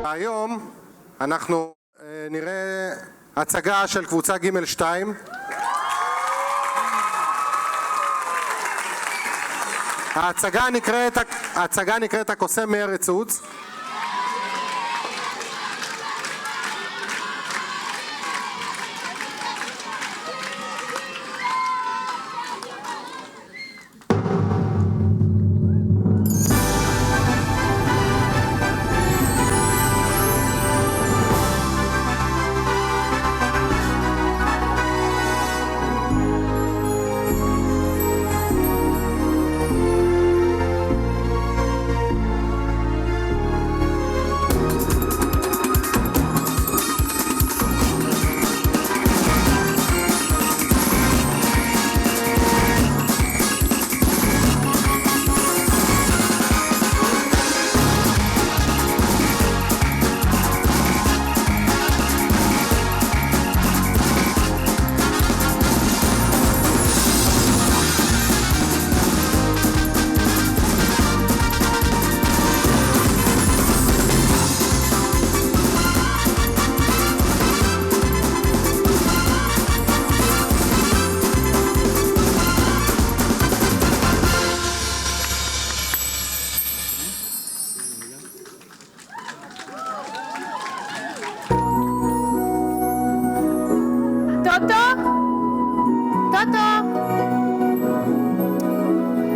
והיום אנחנו נראה הצגה של קבוצה ג'2. ההצגה נקראת הקוסם מארץ עוץ.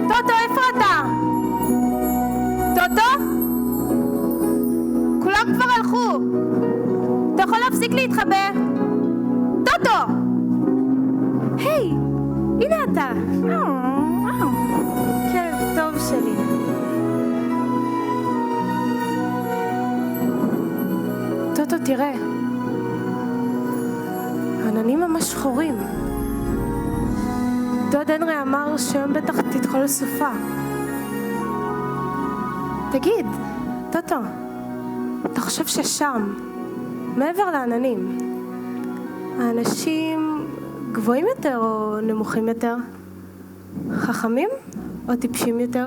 טוטו, איפה אתה? טוטו? כולם כבר הלכו. אתה יכול להפסיק להתחבא? טוטו! היי, הנה אתה. כלב טוב שלי. טוטו, תראה. העננים ממש שחורים. דוד הנרי אמר שהיום בטח תתחול סופה. תגיד, טוטו, אתה חושב ששם, מעבר לעננים, האנשים גבוהים יותר או נמוכים יותר? חכמים או טיפשים יותר?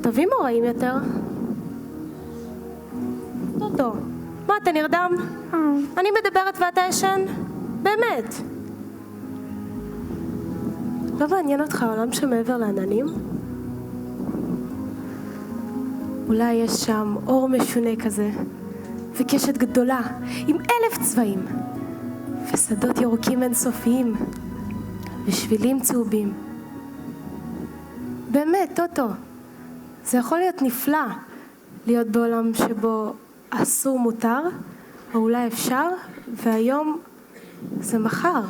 טובים או רעים יותר? טוטו, מה, אתה נרדם? אני מדברת ואתה ישן? באמת? לא מעניין אותך העולם שמעבר לעננים? אולי יש שם אור משונה כזה, וקשת גדולה עם 1000 צבעים, ושדות ירוקים אינסופיים, ושבילים צהובים. באמת, טוטו, זה יכול להיות נפלא להיות בעולם שבו אסור מותר, או אולי אפשר, והיום זה מחר.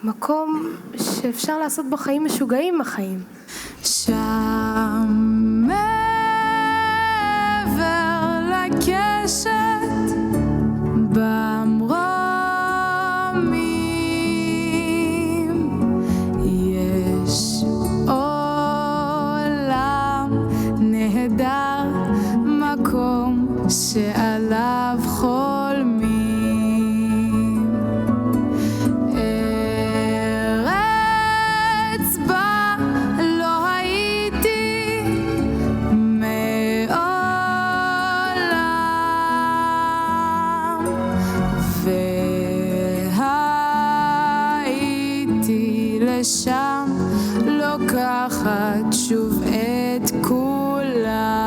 מקום שאפשר לעשות בו חיים משוגעים עם החיים. שם מעבר לקשת במרומים יש עולם נהדר, מקום שעליו חולמים. שם לוקחת שוב את כולם.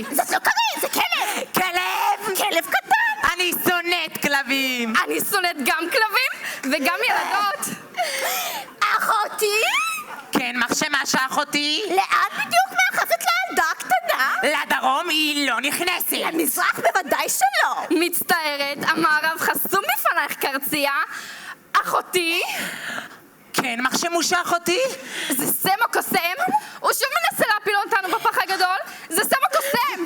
קרנית. זאת לא קרנית, זה כלב! כלב? כלב קטן! אני שונאת כלבים. אני שונאת גם כלבים וגם ילדות. אחותי? כן, מחשמשה אחותי. לאן בדיוק מאחזת לילדה הקטנה? לדרום היא לא נכנסת. למזרח בוודאי שלא! מצטערת, המערב חסום בפנייך קרצייה. אחותי? כן, מחשמושה אחותי. זה סמו קוסם? הוא שוב מנסה להפיל אותנו בפח הגדול? זה סמו קוסם!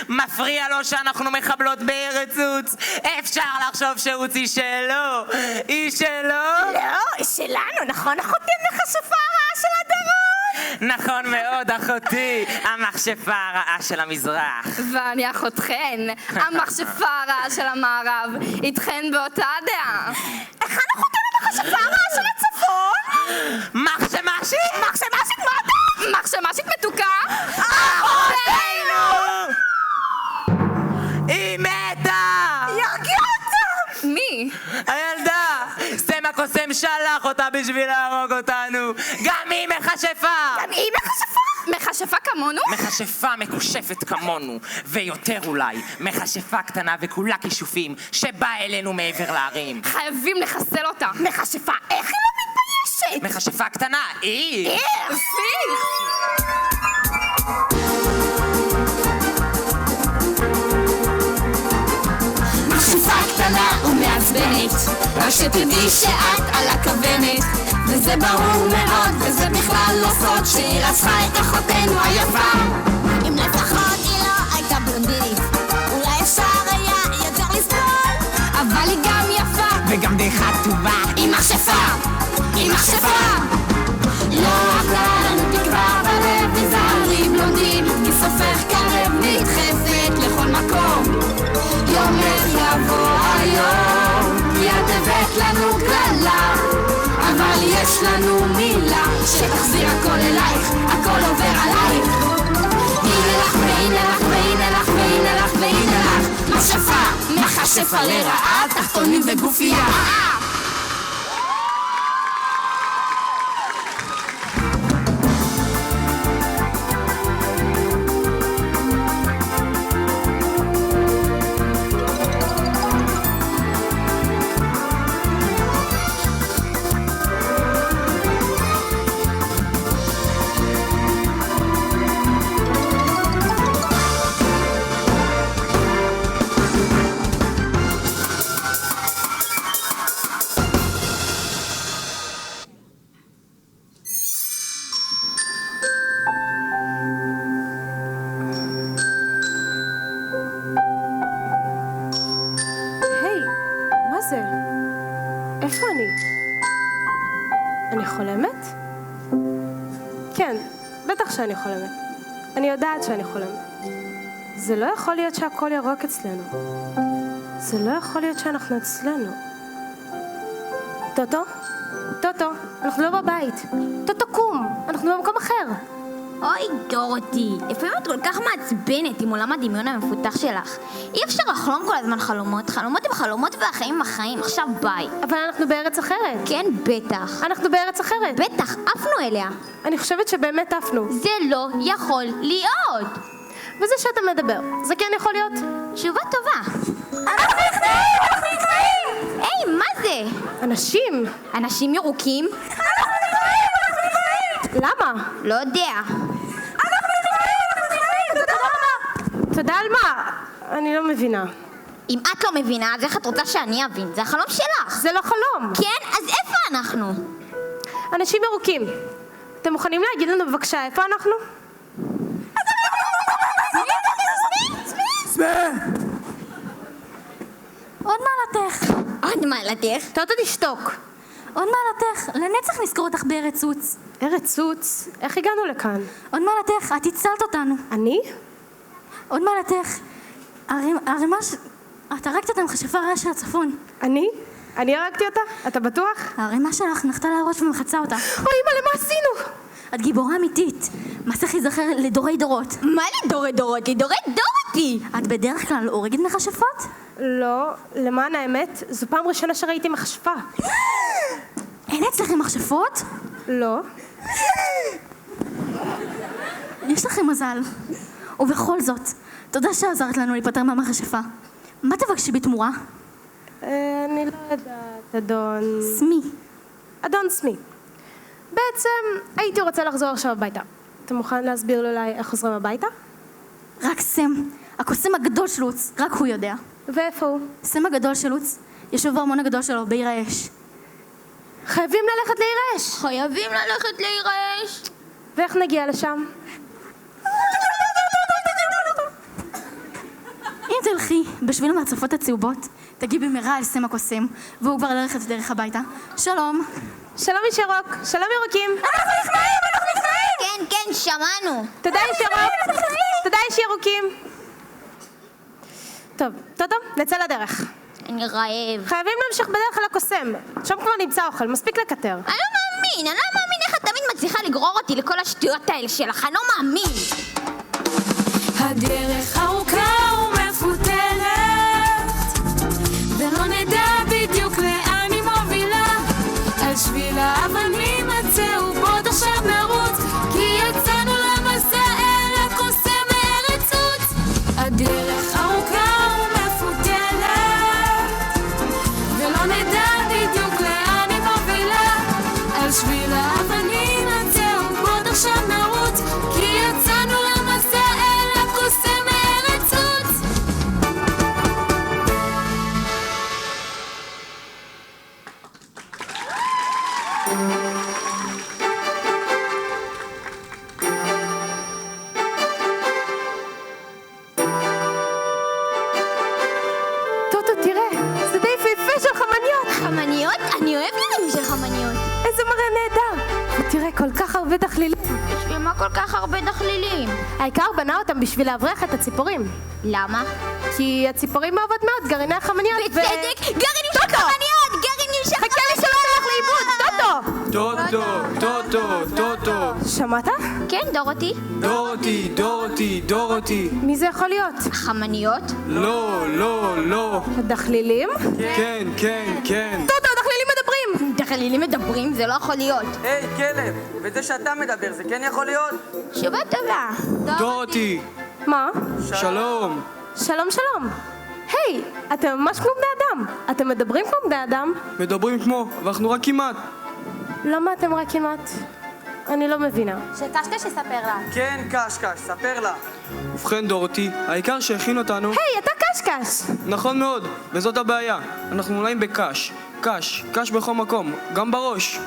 מפריע לו שאנחנו מחבלות בארץ עוץ. אפשר לחשוב שעוץ היא שלו. היא שלו? לא, היא שלנו, נכון אחותי המכשפה הרעה של הדרום? נכון מאוד אחותי. המכשפה הרעה של המזרח. ואני אחותכן, המכשפה הרעה של המערב. איתכן באותה דעה. היכן אחותי המכשפה הרעה של הצפון? מחשמשית? מחשמשית מה אתה? מחשמשית מתוקה? אחותינו! היא מתה! ירגיע אותם! מי? הילדה! סמה קוסם שלח אותה בשביל להרוג אותנו! גם היא מכשפה! גם היא מכשפה? מכשפה כמונו? מכשפה מקושפת כמונו, ויותר אולי, מכשפה קטנה וכולה כישופים שבאה אלינו מעבר להרים. חייבים לחסל אותה. מכשפה, איך היא לא מתביישת? מכשפה קטנה, היא! איך? פיך! מכשפה קטנה ומעצבנת, רק שתדעי שאת על הכוונת, וזה ברור מאוד, וזה בכלל לא סוד שהיא רצחה את אחותנו היפה. אם לפחות היא לא הייתה בלונדינית, אולי אפשר היה יותר לסבול, אבל היא גם יפה. וגם די חטובה. היא מכשפה, היא מכשפה. לא אכלה לנו תקווה בלב, תיזהרי בלונדינית, כי סופך קרב נדחפת לכל מקום. יומך יבוא היום, כי את הבאת לנו כללה, אבל יש לנו מילה שתחזיר הכל אלייך, הכל עובר עלייך. הנה לך והנה לך והנה לך והנה לך והנה לך מכשפה, מכשפה לרעה, תחתונים וגופייה. היי, מה זה? איפה אני? אני חולמת? כן, בטח שאני חולמת. אני יודעת שאני חולמת. זה לא יכול להיות שהכל ירוק אצלנו. זה לא יכול להיות שאנחנו אצלנו. טוטו? טוטו, אנחנו לא בבית. טוטו קום, אנחנו במקום אחר. אוי דורותי, לפעמים את כל כך מעצבנת עם עולם הדמיון המפותח שלך. אי אפשר לחלום כל הזמן חלומות, חלומות עם חלומות והחיים עם החיים, עכשיו ביי. אבל אנחנו בארץ אחרת. כן, בטח. אנחנו בארץ אחרת. בטח, עפנו אליה. אני חושבת שבאמת עפנו. זה לא יכול להיות. וזה שאתה מדבר, זה כן יכול להיות? תשובה טובה. אנחנו נכנעים! אנחנו נכנעים! היי, מה זה? אנשים. אנשים ירוקים? אנחנו נכנעים! אנחנו נכנעים! למה? לא יודע. תודה על מה? אני לא מבינה. אם את לא מבינה, אז איך את רוצה שאני אבין? זה החלום שלך. זה לא חלום. כן? אז איפה אנחנו? אנשים ירוקים. אתם מוכנים להגיד לנו בבקשה איפה אנחנו? עוד מעלתך, עוד מעלתך. טוטו תשתוק. עוד מעלתך, לנצח נזכור אותך בארץ עוץ. ארץ סוץ, איך הגענו לכאן? עוד מעלתך, את הצלת אותנו. אני? עוד מעלתך, הרימה את הרגת את המכשפה הרעה של הצפון. אני? אני הרגתי אותה? אתה בטוח? הרימה שלך נחתה לראש ומחצה אותה. אוי אמא, למה עשינו? את גיבורה אמיתית. מה צריך להיזכר לדורי דורות? מה לדורי דורות? לדורי דורותי! את בדרך כלל הורגת מכשפות? לא, למען האמת, זו פעם ראשונה שראיתי מכשפה. אין אצלכם מכשפות? לא. יש לכם מזל. ובכל זאת, תודה שעזרת לנו להיפטר מהמכשפה. מה תבקשי בתמורה? אני לא יודעת, אדון... סמי. אדון סמי. בעצם הייתי רוצה לחזור עכשיו הביתה. אתה מוכן להסביר לי אולי איך חוזרים הביתה? רק סם. הקוסם הגדול של לוץ, רק הוא יודע. ואיפה הוא? סם הגדול של לוץ, יושב בארמון הגדול שלו, בעיר האש. חייבים ללכת לעיר האש. חייבים ללכת לעיר האש. ואיך נגיע לשם? אם תלכי בשביל המרצפות הצהובות, תגיעי במהרה על סם הקוסם, והוא כבר ללכת דרך הביתה. שלום. שלום איש ירוק, שלום ירוקים. אנחנו נכנעים! כן, שמענו. תודה איש ירוק, תודה איש ירוקים. טוב, טוטו, נצא לדרך. אני רעב. חייבים להמשיך בדרך אל הקוסם. שם כבר נמצא אוכל, מספיק לקטר. אני לא מאמין איך את תמיד מצליחה לגרור אותי לכל השטויות האלה שלך, אני לא מאמין. הדרך ארוכה ומפותלת, ולא נדע בדיוק לאן היא מובילה. על שביל האבנים הצהובות עכשיו נרוץ, כי יצאנו למסע אל הקוסם מארץ עוץ. הדרך ארוכה ומפותלת, ולא נדע בדיוק לאן היא מובילה. על שביל האבנים הצהובות עכשיו נרוץ, כי יצאנו למסע אל הקוסם מארץ עוץ. טוטו, תראה, זה די יפהפה של חמניות. חמניות? אני אוהב ימים של חמניות. איזה מראה נהדר. ותראה, כל כך הרבה תכלילים. בשביל מה כל כך הרבה דחלילים? העיקר בנה אותם בשביל להבריח את הציפורים. למה? כי הציפורים אוהבות מאוד גרעיני החמניות. בצדק, גרעינים של חמניות! גרעינים של חכה לי שלא תלך לאיבוד, טוטו! טוטו. שמעת? כן, דורותי. דורותי. מי זה יכול להיות? חמניות? לא. הדחלילים? כן. טוטו, הדחלילים מדברים! דחלילים מדברים? זה לא יכול להיות. היי, כלב, וזה שאתה מדבר, זה כן יכול להיות? תשובה טובה. דורותי, מה? שלום. שלום. היי, אתם ממש כמו בני אדם. אתם מדברים כמו בני אדם. מדברים כמו, ואנחנו רק כמעט. למה אתם רק כמעט? אני לא מבינה. שקשקש יספר לה. כן, קשקש, ספר לה. ובכן דורותי, העיקר שהכין אותנו. היי, אתה קשקש! נכון מאוד, וזאת הבעיה. אנחנו מולאים בקש. קש בכל מקום, גם בראש.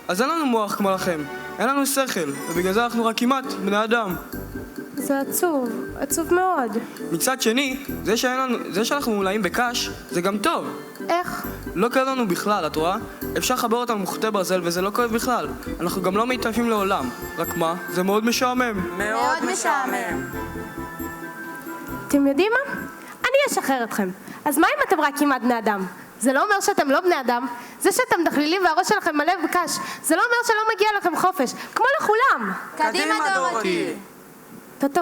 אז אין לנו מוח כמו לכם, אין לנו שכל, ובגלל זה אנחנו רק כמעט בני אדם. זה עצוב מאוד. מצד שני, זה שאנחנו מולאים בקש, זה גם טוב. איך? לא כואב לנו בכלל, את רואה? אפשר לחבר אותנו מחוטי ברזל וזה לא כואב בכלל. אנחנו גם לא מתעייפים לעולם. רק מה? זה מאוד משעמם. מאוד משעמם. אתם יודעים מה? אני אשחרר אתכם. אז מה אם אתם רק כמעט בני אדם? זה לא אומר שאתם לא בני אדם. זה שאתם דחלילים והראש שלכם מלא בקש, זה לא אומר שלא מגיע לכם חופש. כמו לכולם. קדימה דורותי. טוטו,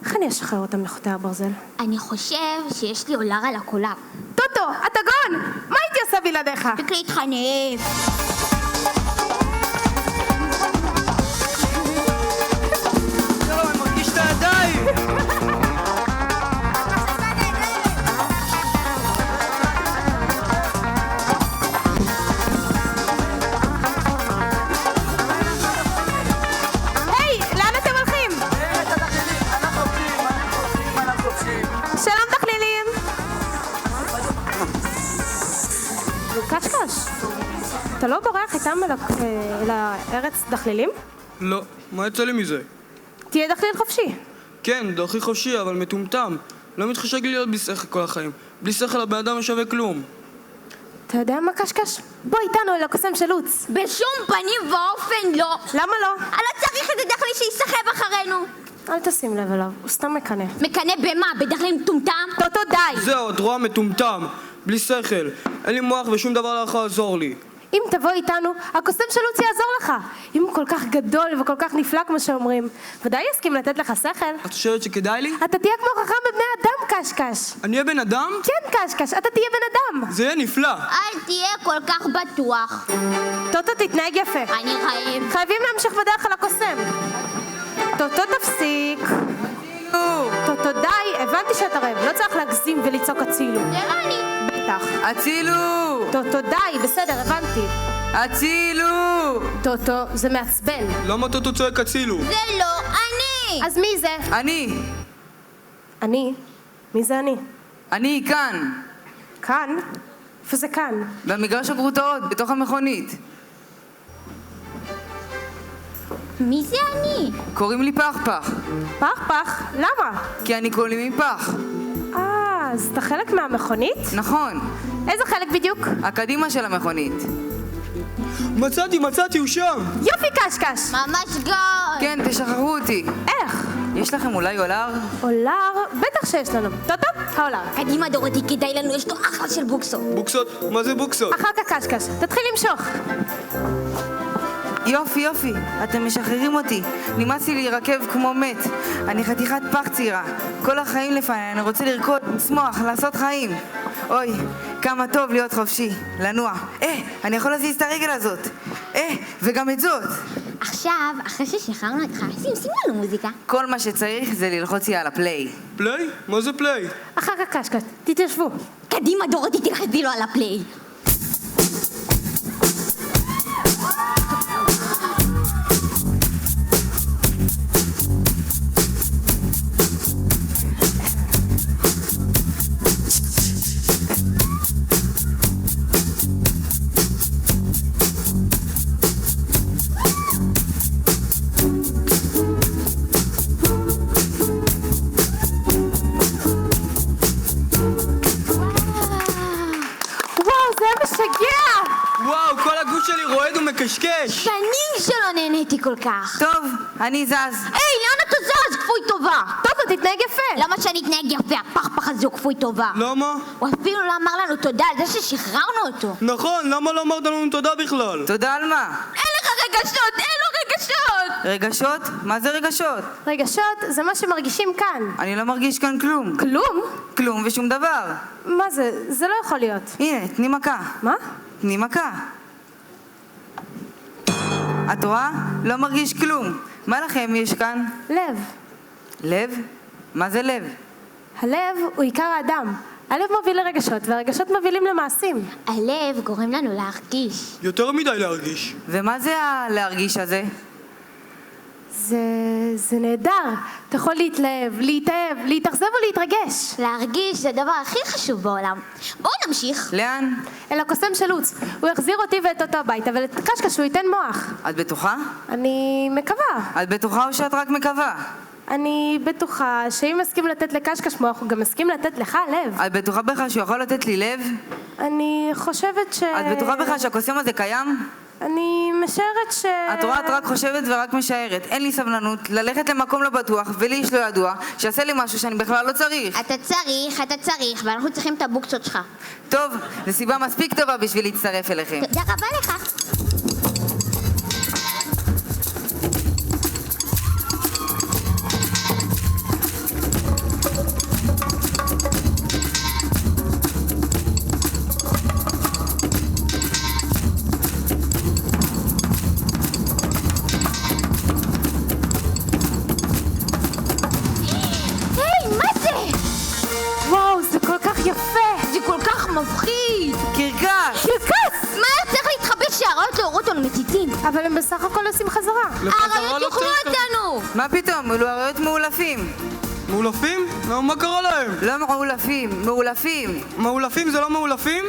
איך אני אשחרר אותם לחוטי הברזל? אני חושב שיש לי אולר על הקולר. טוטו, אתה גאון! מה הייתי עושה בלעדיך? תקריא להתחנף. אני מרגיש את הידיים! היי, לאן אתם הולכים? אנחנו חופשיים. שלום דחלילים! קשקש, אתה לא בורח איתם אל הארץ דחלילים? לא, מה יצא לי מזה? תהיה דחליל חופשי. כן, דרכי חופשי, אבל מטומטם. לא מתחשק לי להיות בלי שכל כל החיים. בלי שכל הבן אדם לא שווה כלום. אתה יודע מה קשקש? בוא איתנו אל הקוסם של לוץ. בשום פנים ואופן לא. למה לא? אני לא צריך איזה דחליל שיסחב אחרינו. אל תשים לב אליו, הוא סתם מקנא. מקנא במה? בדחליל מטומטם? טוטו די! זהו, את רואה מטומטם. בלי שכל. אין לי מוח ושום דבר לא יכול לעזור לי. אם תבוא איתנו, הקוסם של לוץ יעזור לך. אם הוא כל כך גדול וכל כך נפלא כמו שאומרים, ודאי יסכים לתת לך שכל. את חושבת שכדאי לי? אתה תהיה כמו חכם בבני אדם, קשקש. אני אהיה בן אדם? כן, קשקש, אתה תהיה בן אדם. זה יהיה נפלא. אל תהיה כל כך בטוח. טוטו, תתנהג יפה. אני רעב. חייבים להמשיך בדרך אל הקוסם. טוטו, תפסיק. טוטו, די, הבנתי שאתה רעב, לא צריך להגזים ולצעוק הצילו. ערני! בטח. הצילו! טוטו, די, בסדר, הבנתי. הצילו! טוטו, זה מעצבן. למה טוטו צועק הצילו? זה לא אני! אז מי זה? אני! אני? מי זה אני? אני כאן! כאן? איפה זה כאן? במגרש הגרוטאות, בתוך המכונית. מי זה אני? קוראים לי פחפח. פח? למה? כי אני כולי מפח. אז אתה חלק מהמכונית? נכון. איזה חלק בדיוק? הקדימה של המכונית. מצאתי, הוא שם! יופי קשקש! ממש גול! כן, תשחררו אותי. איך? יש לכם אולי אולר? אולר? בטח שיש לנו. טוטו, האולר. קדימה דורותי, כדאי לנו, יש לו אחלה של בוקסות. בוקסות? מה זה בוקסות? אחר כך קשקש, תתחיל למשוך. יופי, אתם משחררים אותי. נמאס לי להירקב כמו מת. אני חתיכת פח צעירה. כל החיים לפניי, אני רוצה לרקוד, לשמוח, לעשות חיים. אוי, כמה טוב להיות חופשי, לנוע. אני יכול להזיז את הרגל הזאת. וגם את זאת. עכשיו, אחרי ששחררנו אותך, שים לנו מוזיקה. כל מה שצריך זה ללחוץ לי על הפליי. פליי? מה זה פליי? אחר כך קשקש, תתיישבו. קדימה דורותי, תלחצי לו על הפליי. וואו, כל הגוף שלי רועד ומקשקש! שנים שלא נהניתי כל כך. טוב, אני זז. היי, לאן אתה זז, כפוי טובה? טוטו, תתנהג יפה. למה שאני אתנהג יפה? הפחפח הזה הוא כפוי טובה. למה? הוא אפילו לא אמר לנו תודה על זה ששחררנו אותו. נכון, למה לא אמרת לנו תודה בכלל? תודה על מה? אין לך רגשות, אין לו רגשות! רגשות? מה זה רגשות? רגשות זה מה שמרגישים כאן. אני לא מרגיש כאן כלום. כלום? כלום ושום דבר. מה זה? זה לא יכול להיות. הנה, תני מכה. מה? תני מכה. את רואה? לא מרגיש כלום. מה לכם יש כאן? לב. לב? מה זה לב? הלב הוא עיקר האדם. הלב מוביל לרגשות, והרגשות מובילים למעשים. הלב גורם לנו להרגיש. יותר מדי להרגיש. ומה זה הלהרגיש הזה? זה נהדר. אתה יכול להתלהב, להתאהב, להתאכזב או להתרגש. להרגיש זה הדבר הכי חשוב בעולם. בואו נמשיך. לאן? אל הקוסם של לוץ. הוא יחזיר אותי ואת אותו הביתה, ולקשקש הוא ייתן מוח. את בטוחה? אני מקווה. את בטוחה או שאת רק מקווה? אני בטוחה שאם מסכים לתת לקשקש מוח, הוא גם מסכים לתת לך לב. את בטוחה בכלל שהוא יכול לתת לי לב? אני חושבת ש... את בטוחה בכלל שהקוסם הזה קיים? אני משערת ש... את רואה, את רק חושבת ורק משערת. אין לי סבלנות ללכת למקום לא בטוח ולי איש לא ידוע שיעשה לי משהו שאני בכלל לא צריך. אתה צריך, ואנחנו צריכים את הבוקסות שלך. טוב, זו סיבה מספיק טובה בשביל להצטרף אליכם. תודה רבה לך. מפחיד! קרקס! מה צריך להתחבא שהאריות לא יראו אותנו מציצים? אבל הם בסך הכל עושים חזרה. האריות יאכלו אותנו! מה פתאום? אלו אריות מאולפים. מאולפים? מה קרה להם? לא מאולפים, מאולפים. מאולפים זה לא מאולפים?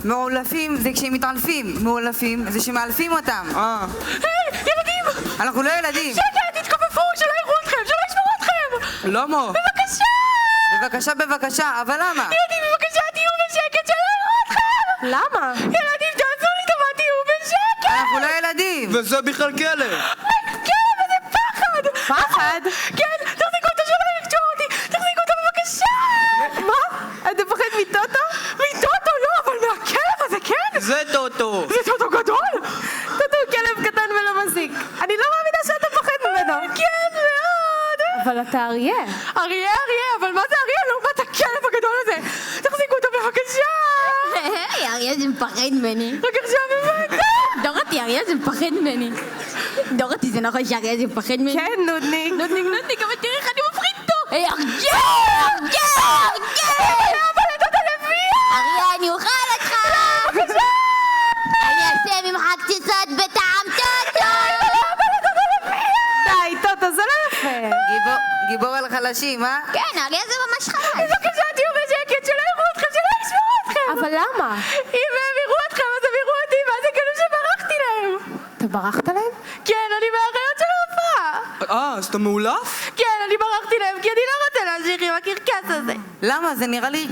מאולפים זה כשהם מתעלפים. מאולפים זה שמאלפים אותם. היי, ילדים! אנחנו לא ילדים. שקט, תתכופפו, שלא יראו אתכם, שלא ישמעו אתכם! למה? בבקשה, אבל למה? ילדים, בבקשה, תהיו בשקט, שלא יראו אתכם! למה? ילדים, תעשו לי טובה, תהיו בשקט! אנחנו לא ילדים! וזה בכלל כלב! כלב, איזה פחד! פחד? כן, תחזיקו אותו, שלא ירצו אותי! תחזיקו אותו, בבקשה! מה? אתה פוחד מטוטו? מטוטו לא, אבל מהכלב הזה, כן! זה טוטו! זה טוטו גדול? טוטו הוא כלב קטן ולא מזיק. אני לא מאמינה שאתה פוחד ממנו. כן, מאוד! אבל אתה אריה. אריה, אבל מה זה אריה לעומת הכלב הגדול הזה? תחזיקו אותו בבקשה! היי, אריה זה מפחד ממני. רק עכשיו הבנת? דורותי, אריה זה מפחד ממני. דורותי, זה נכון שאריה זה מפחד ממני? כן, נודניק. נודניק, אבל תראי איך אני מפחיד אותו. היי, אריה, אני אוכל אותך! אני אעשה ממך קציצות בטעם טוטו! די, טוטו, זה לא יפה. גיבור על חלשים, אה? כן, אריה זה ממש חלש. בבקשה, תהיו בשקט, שלא יראו אתכם, שלא ישמעו אתכם! אבל למה? אם הם יראו אתכם, אז הם יראו אותי, ואז יקלו שברחתי להם! אתה ברחת להם? כן, אני מהאחיות של ההופעה! אז אתה מאולף? כן, אני ברחתי להם, כי אני לא רוצה להמשיך עם הקרקס הזה. למה? זה נראה לי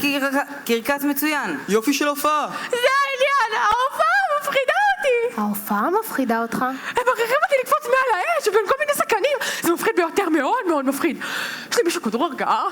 קרקס מצוין. יופי של הופעה. זה העניין, ההופעה מפחידה אותי! ההופעה מפחידה אותך? הם מכריחים אותי לקפוץ מעל האש ובין כל מיני סכנים. זה מפחיד ביותר, מאוד מאוד מפחיד. יש לי מישהו כדור הרגעה?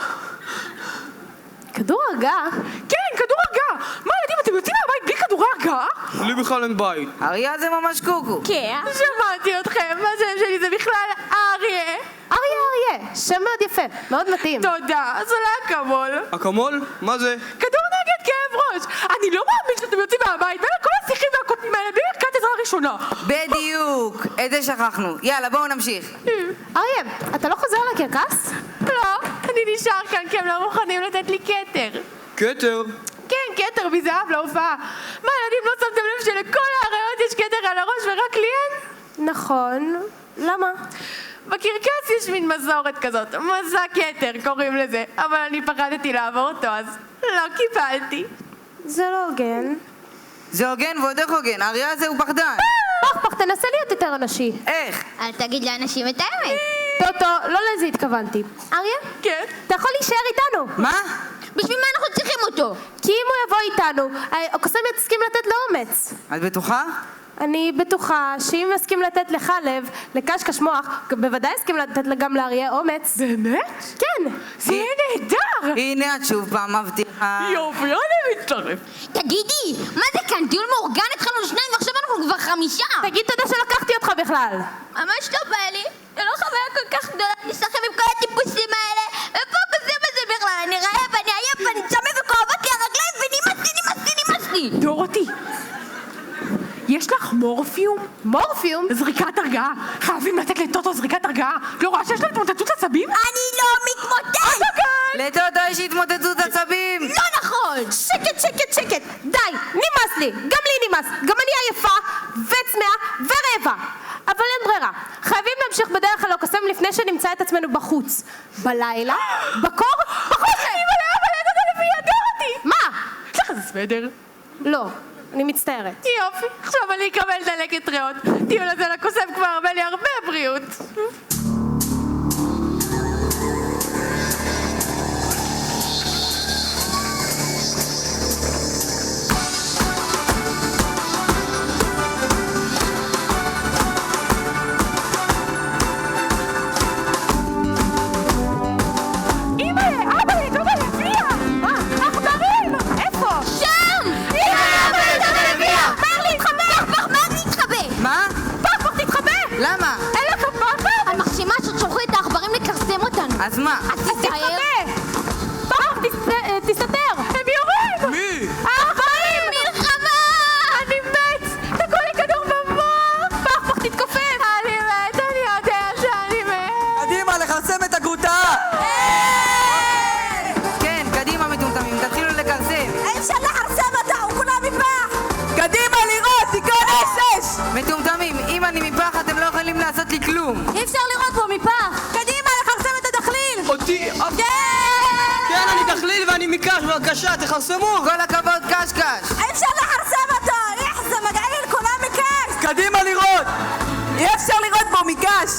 כדור הרגעה? כן, כדור הרגעה. מה ילדים, אתם יוצאים מהבית בלי כדורי הרגעה? לי בכלל אין בית. אריה זה ממש קוקו. כן. שמעתי אתכם, השם שלי זה בכלל אריה. אריה, שם מאוד יפה, מאוד מתאים. תודה, אז עולה אקמול. אקמול? מה זה? כדור נגד כאב ראש. אני לא מאמין שאתם יוצאים מהבית בין כל השיחים והקוטנים האלה בלי ערכת עזרה ראשונה. בדיוק. את זה שכחנו. יאללה, בואו נמשיך. אריה, אתה לא חוזר לקרקס? לא, אני נשאר כאן כי הם לא מוכנים לתת לי כתר. כתר? כן, כתר מזהב להופעה. מה, ילדים, לא שמתם לב שלכל האריות יש כתר על הראש ורק לי אין? נכון. למה? בקרקס יש מין מסורת כזאת, מסע כתר קוראים לזה, אבל אני פחדתי לעבור אותו אז לא קיבלתי. זה לא הוגן. זה הוגן ועוד איך הוגן. האריה הזה הוא פחדן. פח, תנסה להיות יותר אנשי. איך? אל תגיד לאנשים את האמת. טוטו, לא לזה התכוונתי. אריה? כן? אתה יכול להישאר איתנו. מה? בשביל מה אנחנו צריכים אותו? כי אם הוא יבוא איתנו, הקוסם יסכים לתת לו אומץ. את בטוחה? אני בטוחה שאם יסכים לתת לך לב, לקשקש מוח, בוודאי יסכים לתת גם לאריה אומץ. באמת? כן. זה יהיה נהדר! הנה את שוב פעם מבטיחה. יופי, אני מצטרף. תגידי, מה זה כאן? טיול מאורגן התחלנו 2 ועכשיו אנחנו כבר 5. תגיד תודה שלקחתי אותך בכלל. ממש לא בא לי. זה לא חוויה כל כך גדולה להיסחב עם כל הטיפוסים האלה. ופה קוסם את זה בכלל. אני רעב, אני עייף, אני צמא וכואבות לי הרגליים ונמאס לי. דורותי, יש לך מורפיום? מורפיום? זריקת הרגעה. חייבים לתת לטוטו זריקת הרגעה. לא רואה שיש לה התמוטטות עצבים? אני לא מתמוטט! לטוטו יש התמוטטות עצבים. לא נכון! שקט. די, נמאס לי. גם לי נמאס. גם אני עייפה וצמאה ורעבה. אבל אין ברירה. חייבים להמשיך בדרך הלא קוסם לפני שנמצא את עצמנו בחוץ. בלילה? בקור? בחוץ! אבל את אתה לפי דורותי! מה? יש לך איזה סוודר? לא, אני מצטערת. יופי, עכשיו אני אקבל דלקת ריאות. טיול הזה לקוסם כבר הרבה לי הרבה בריאות. למה? אין לך פחד? המחשימה ששלחו את העכברים לקרסם אותנו. אז מה? אז תתאר. פח, תסתתר. הם יורים! מי? העכברים! מלחמה! אני מת! תקעו לי כדור במוח! פח, תתכופף! אני מת, אני יודע שאני מת. קדימה, לחסם את הגרוטה! כן, קדימה מטומטמים, תתחילו לקרסם. אפשר לחרסם אותה, הוא כולה מפח! קדימה, לראות, תיכנס! מטומטמים, אם אני מפח אתם לא יכולים לעשות לי כלום. אי אפשר לראות פה מפח! קדימה, לחרסם את הדחליל! אותי... כן, אני דחליל ואני מקש, בבקשה, תחרסמו! כל הכבוד קשקש. אפשר לחרסם אותו! זה מגעיל, כולה מקש! קדימה, לראות! אי אפשר לראות בו מקש!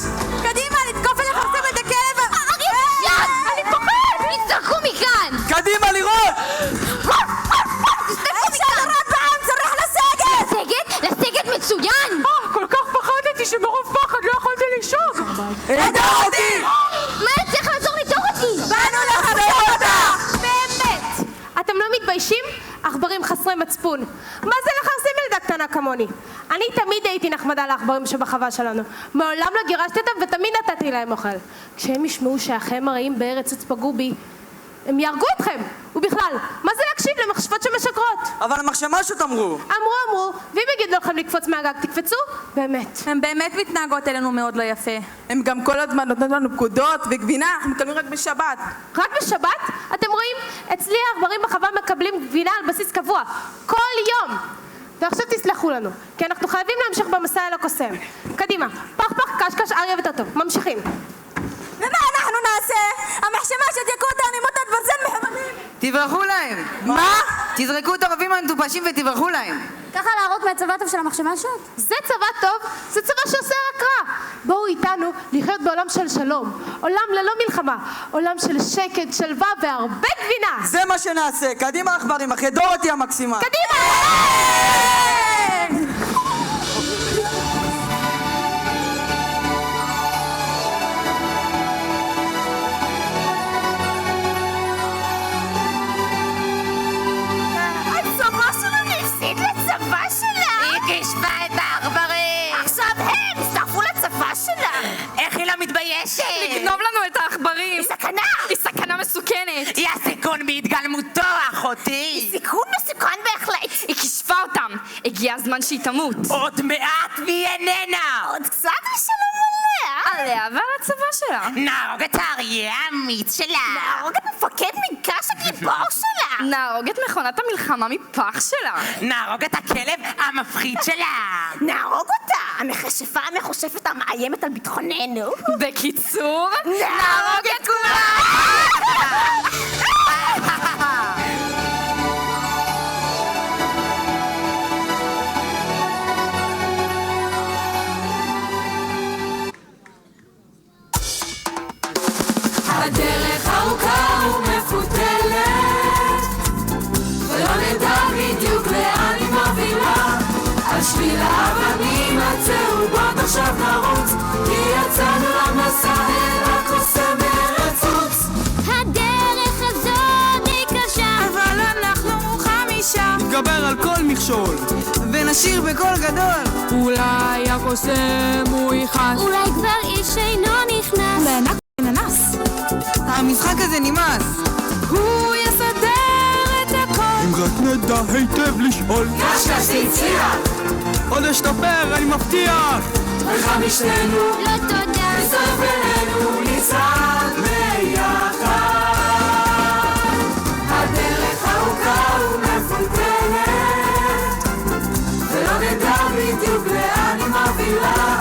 קדימה, לתקוף ולחרסם את הכלב! אריה פשט! אני פוחד! תזרקו מכאן! קדימה, לראות! אפשר לראות בעם, צריך לסגת! לסגת? לסגת מצוין! כל כך פחדתי שמרוב פחד לא יכולתי לישון. דורותי! מה צריך לעזור לי דורותי? באנו לחבר אותך! באמת! אתם לא מתביישים? עכברים חסרי מצפון. מה זה לחרסם ילדה קטנה כמוני? אני תמיד הייתי נחמדה לעכברים שבחווה שלנו. מעולם לא גירשתי אותם ותמיד נתתי להם אוכל. כשהם ישמעו שאחיהם הרעים בארץ עץ פגעו בי, הם יהרגו אתכם. ובכלל, מה זה להקשיב למכשפות שמשקרות? אבל המחשמשות אמרו. אמרו, ואם יגידו לכם לקפוץ מהגג, תקפצו? באמת. הן באמת מתנהגות אלינו מאוד לא יפה. הן גם כל הזמן נותנות לנו פקודות וגבינה, אנחנו מקבלים רק בשבת. רק בשבת? אתם רואים? אצלי העכברים בחווה מקבלים גבינה על בסיס קבוע. כל יום. ועכשיו תסלחו לנו, כי אנחנו חייבים להמשיך במסע אל הקוסם. קדימה, פח, קשקש, אריה וטוטו. ממשיכים. ומה אנחנו נעשה? המחשמשות יכו אותנו עם אותת ברזל מחממים. תברחו להם. מה? תזרקו את הרבים המטופשים ותברחו להם. ככה להרוג מהצבא טוב של המחשמשות? זה צבא טוב, זה צבא שעושה רק רע. בואו איתנו לחיות בעולם של שלום, עולם ללא מלחמה, עולם של שקט, שלווה והרבה גבינה. זה מה שנעשה. קדימה עכברים, אחרי דורותי המקסימה. קדימה! הצבא שלנו הפסיד לצבא שלה! היא כישפה את העכברים! עכשיו הם הצטרפו לצבא שלה! איך היא לא מתביישת? לגנוב לנו את העכברים! היא סכנה! היא סכנה מסוכנת! היא הסיכון בהתגלמותו, אחותי! סיכון מסוכן בהחלט! היא כישפה אותם! הגיע הזמן שהיא תמות! עוד מעט והיא איננה! עוד קצת ושלום עליה! עליה ועל הצבא שלה! נהרוג את האריה האמיץ שלה! נהרוג את מפקד מגש הגיבור שלה! נהרוג את מכונת המלחמה מפח שלה! נהרוג את הכלב המפחיד שלה! נהרוג אותה! המכשפה המחושפת המאיימת על ביטחוננו! בקיצור, נהרוג את כולם! הדרך ארוכה ומפותלת, ולא נדע בדיוק לאן היא מובילה. על שביל האבנים הצהובות עכשיו נרוץ, כי יצאנו למסע אל הקוסם הרצוץ. הדרך הזאת היא קשה, אבל אנחנו 5. נתגבר על כל מכשול. ונשיר בקול גדול. אולי הקוסם הוא יכעס, אולי כבר איש אינו נכנס. אולי אנחנו ננס. המשחק הזה נמאס. הוא יסדר את הכל. אם רק נדע היטב לשאול, קשקש הצליח, עוד אשתפר, אני מבטיח. וחמישנו לא תודה, נצטרף בינינו, נצעד ביחד. הדרך ארוכה ומפותלת, ולא נדע בדיוק לאן היא מובילה.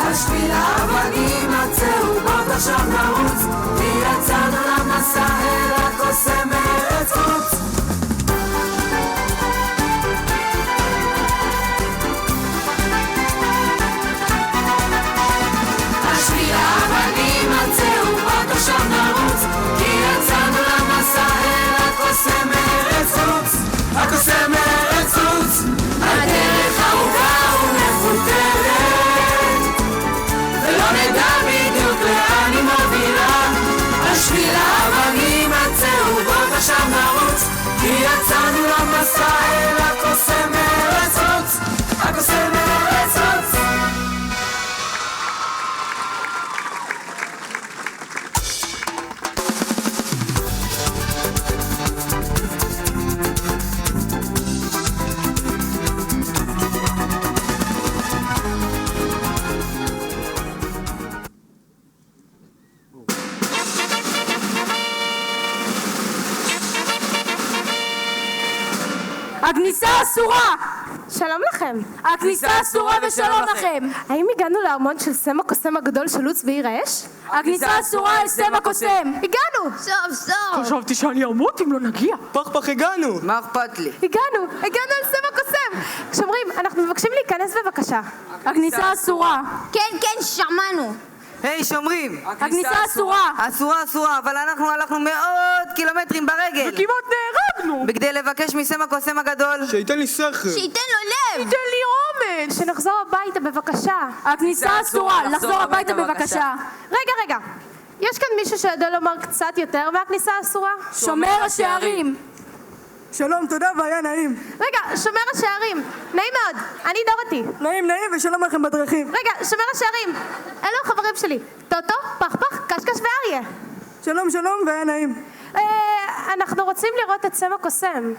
על שביל האבנים הצהובות עכשיו נרוץ, כי יצאנו למסע אל הקוסם ארץ חוץ. על שביל האבנים הצהובות עכשיו נרוץ, כי יצאנו למסע אל הקוסם ארץ חוץ. הקוסם ארץ חוץ. הדרך ארוכה ומפותלת, ולא נדע בדיוק לאן היא מובילה. על שביל האבנים הצהובות עכשיו נרוץ, כי יצאנו למסע אל הקוסם ארץ חוץ. הקוסם ארץ חוץ. הכניסה אסורה! שלום לכם. הכניסה אסורה ושלום לכם! האם הגענו לארמון של סם הקוסם הגדול של לוץ בעיר האש? הכניסה אסורה אל סם הקוסם! הגענו! סוף! חשבתי שאני אמות אם לא נגיע. פח הגענו. מה אכפת לי? הגענו אל סם הקוסם! כשאומרים, אנחנו מבקשים להיכנס בבקשה. הכניסה אסורה! כן, שמענו! היי, שומרים! הכניסה אסורה! אסורה, אבל אנחנו הלכנו מאות קילומטרים ברגל. כמעט נהרגנו. בכדי לבקש מסם הקוסם הגדול. שייתן לי שכל. שייתן לו לב! תן לי אומץ! שנחזור הביתה בבקשה. הכניסה אסורה! לחזור הביתה בבקשה! רגע. יש כאן מישהו שיודע לומר קצת יותר מהכניסה האסורה? שומר השערים! שלום, תודה והיה נעים. רגע, שומר השערים. נעים מאוד, אני דורותי. נעים ושלום לכם בדרכים. רגע, שומר השערים. אלו החברים שלי. טוטו, פח, קשקש ואריה. שלום והיה נעים. אנחנו רוצים לראות את סם הקוסם.